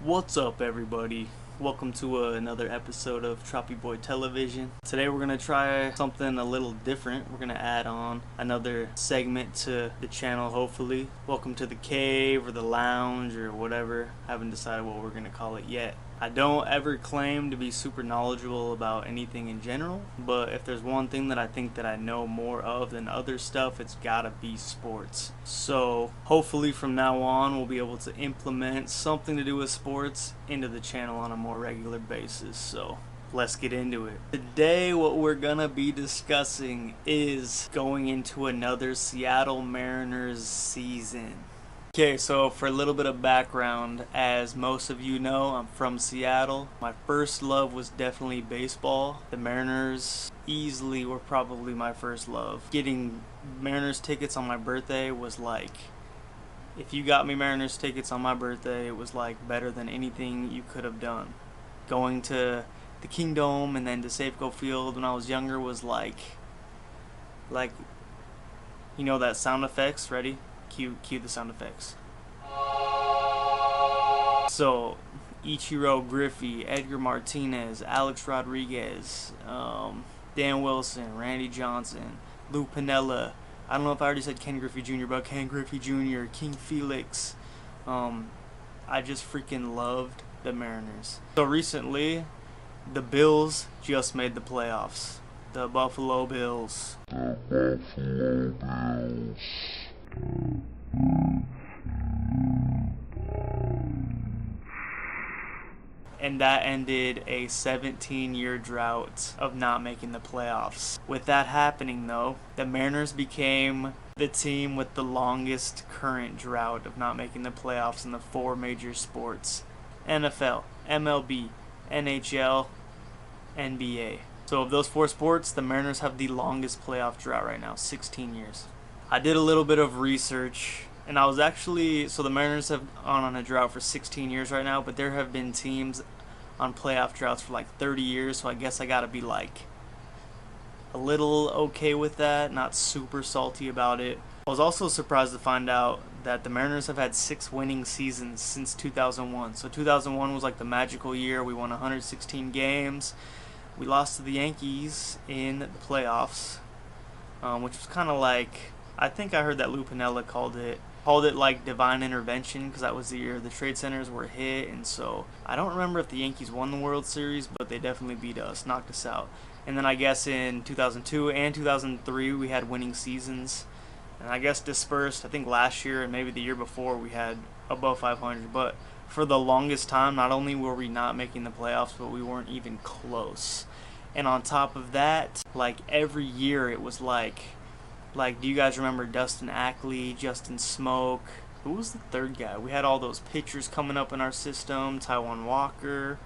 What's up, everybody? Welcome to another episode of Troppy Boy Television. Today we're gonna try something a little different. We're gonna add on another segment to the channel, hopefully. Welcome to the cave or the lounge or whatever. Haven't decided what we're gonna call it yet. I don't ever claim to be super knowledgeable about anything in general, but if there's one thing that I think that I know more of than other stuff, it's gotta be sports. So hopefully from now on we'll be able to implement something to do with sports into the channel on a more regular basis. So let's get into it. Today what we're gonna be discussing is going into another Seattle Mariners season. Okay, so for a little bit of background, as most of you know, I'm from Seattle. My first love was definitely baseball. The Mariners easily were probably my first love. Getting Mariners tickets on my birthday was like, if you got me Mariners tickets on my birthday, it was like better than anything you could have done. Going to the Kingdome and then to Safeco Field when I was younger was like, you know that sound effects, ready? Cue the sound effects. So, Ichiro Griffey, Edgar Martinez, Alex Rodriguez, Dan Wilson, Randy Johnson, Lou Piniella. I don't know if I already said Ken Griffey Jr., but Ken Griffey Jr., King Felix. I just freaking loved the Mariners. So recently, the Bills just made the playoffs. The Buffalo Bills. And that ended a 17-year drought of not making the playoffs. With that happening though, the Mariners became the team with the longest current drought of not making the playoffs in the four major sports: NFL, MLB, NHL, NBA. So of those four sports, the Mariners have the longest playoff drought right now, 16 years. I did a little bit of research, and I was actually, so the Mariners have gone on a drought for 16 years right now, but there have been teams on playoff droughts for like 30 years, so I guess I gotta be like a little okay with that, not super salty about it. I was also surprised to find out that the Mariners have had 6 winning seasons since 2001. So 2001 was like the magical year. We won 116 games. We lost to the Yankees in the playoffs, which was kind of like, I think I heard that Lou Piniella called it like divine intervention, because that was the year the trade centers were hit. And so I don't remember if the Yankees won the World Series, but they definitely beat us, knocked us out. And then I guess in 2002 and 2003 we had winning seasons, and I guess dispersed. I think last year and maybe the year before we had above 500, but for the longest time not only were we not making the playoffs, but we weren't even close. And on top of that, like every year it was like, do you guys remember Dustin Ackley, Justin Smoke? Who was the third guy? We had all those pitchers coming up in our system. Taijuan Walker.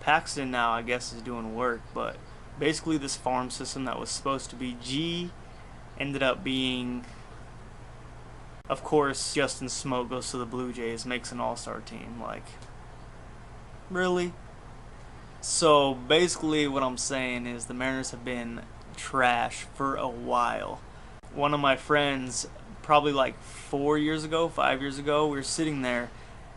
Paxton now, I guess, is doing work. But basically this farm system that was supposed to be G ended up being, of course, Justin Smoke goes to the Blue Jays, makes an all-star team. Like, really? So basically what I'm saying is the Mariners have been trash for a while. One of my friends, probably like 5 years ago, we were sitting there,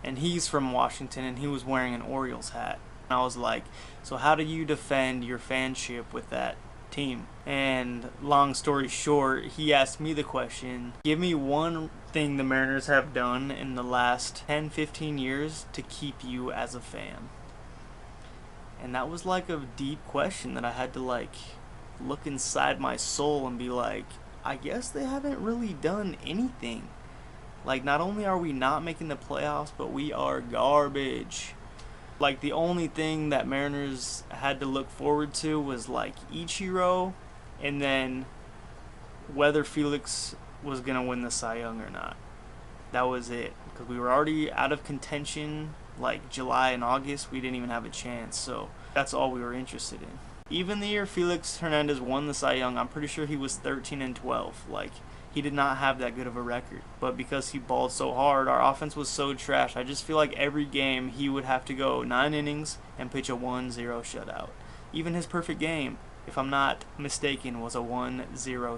and he's from Washington, and he was wearing an Orioles hat. And I was like, so how do you defend your fanship with that team? And long story short, he asked me the question, give me one thing the Mariners have done in the last 10-15 years to keep you as a fan. And that was like a deep question that I had to like look inside my soul and be like, I guess they haven't really done anything. Like, not only are we not making the playoffs, but we are garbage. Like, the only thing that Mariners had to look forward to was like Ichiro, and then whether Felix was gonna win the Cy Young or not. That was it, because we were already out of contention. Like July and August, we didn't even have a chance, so that's all we were interested in. Even the year Felix Hernandez won the Cy Young, I'm pretty sure he was 13-12. Like, he did not have that good of a record. But because he balled so hard, our offense was so trash. I just feel like every game he would have to go 9 innings and pitch a 1-0 shutout. Even his perfect game, if I'm not mistaken, was a 1-0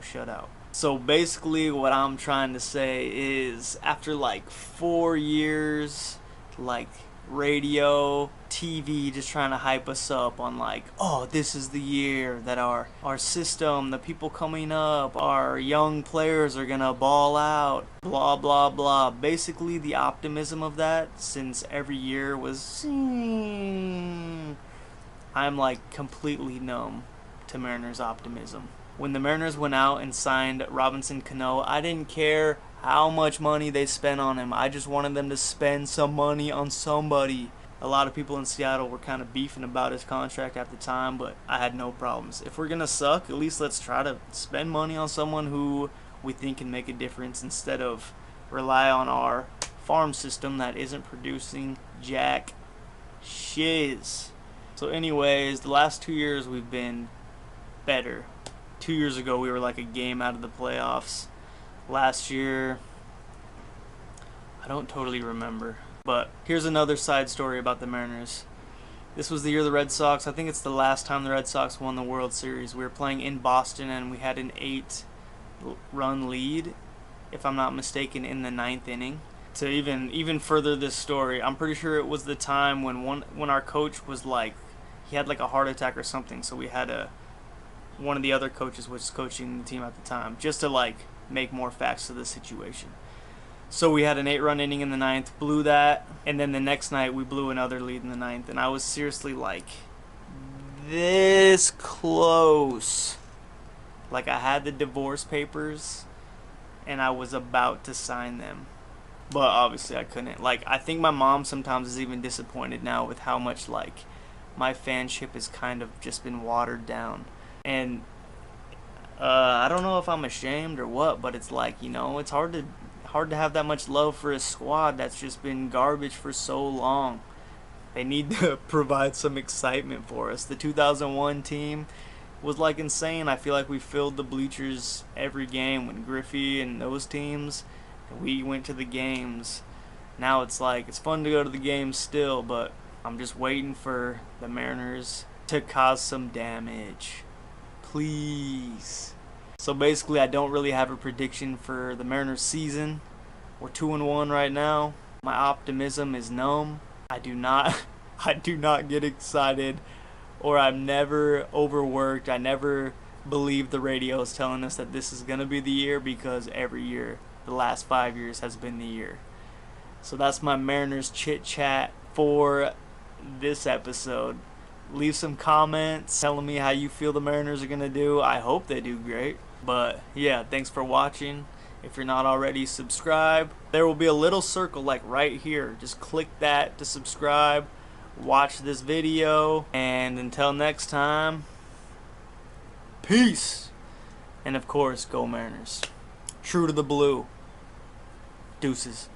shutout. So basically what I'm trying to say is, after like 4 years, like radio, TV, just trying to hype us up on like, oh, this is the year that our system, the people coming up, our young players are gonna ball out, blah blah blah. Basically the optimism of that, since every year was I'm like completely numb to Mariners optimism. When the Mariners went out and signed Robinson Cano, I didn't care how much money they spent on him. I just wanted them to spend some money on somebody. A lot of people in Seattle were kind of beefing about his contract at the time, but I had no problems. If we're going to suck, at least let's try to spend money on someone who we think can make a difference instead of rely on our farm system that isn't producing jack shiz. So anyways, the last 2 years we've been better. 2 years ago we were like a game out of the playoffs. Last year, I don't totally remember. But here's another side story about the Mariners. This was the year of the Red Sox. I think it's the last time the Red Sox won the World Series. We were playing in Boston and we had an 8-run lead, if I'm not mistaken, in the 9th inning. To even further this story, I'm pretty sure it was the time when our coach was like, he had like a heart attack or something, so we had one of the other coaches was coaching the team at the time, just to like make more facts to the situation. So we had an 8-run inning in the 9th, blew that, and then the next night we blew another lead in the 9th, and I was seriously like this close. Like I had the divorce papers and I was about to sign them, but obviously I couldn't. Like I think my mom sometimes is even disappointed now with how much like my fanship has kind of just been watered down. And I don't know if I'm ashamed or what, but it's like, you know, it's hard to have that much love for a squad that's just been garbage for so long. They need to provide some excitement for us. The 2001 team was like insane. I feel like we filled the bleachers every game when Griffey and those teams, we went to the games. Now it's like, it's fun to go to the games still, but I'm just waiting for the Mariners to cause some damage. Please. So basically I don't really have a prediction for the Mariners season. We're 2-1 right now. My optimism is numb. I do not get excited, or I'm never overworked. I never believe the radio is telling us that this is going to be the year, because every year, the last 5 years, has been the year. So that's my Mariners chit chat for this episode. Leave some comments telling me how you feel the Mariners are going to do. I hope they do great. But yeah, thanks for watching. If you're not already, subscribe. There will be a little circle like right here. Just click that to subscribe. Watch this video. And until next time, peace. And of course, go Mariners. True to the blue. Deuces.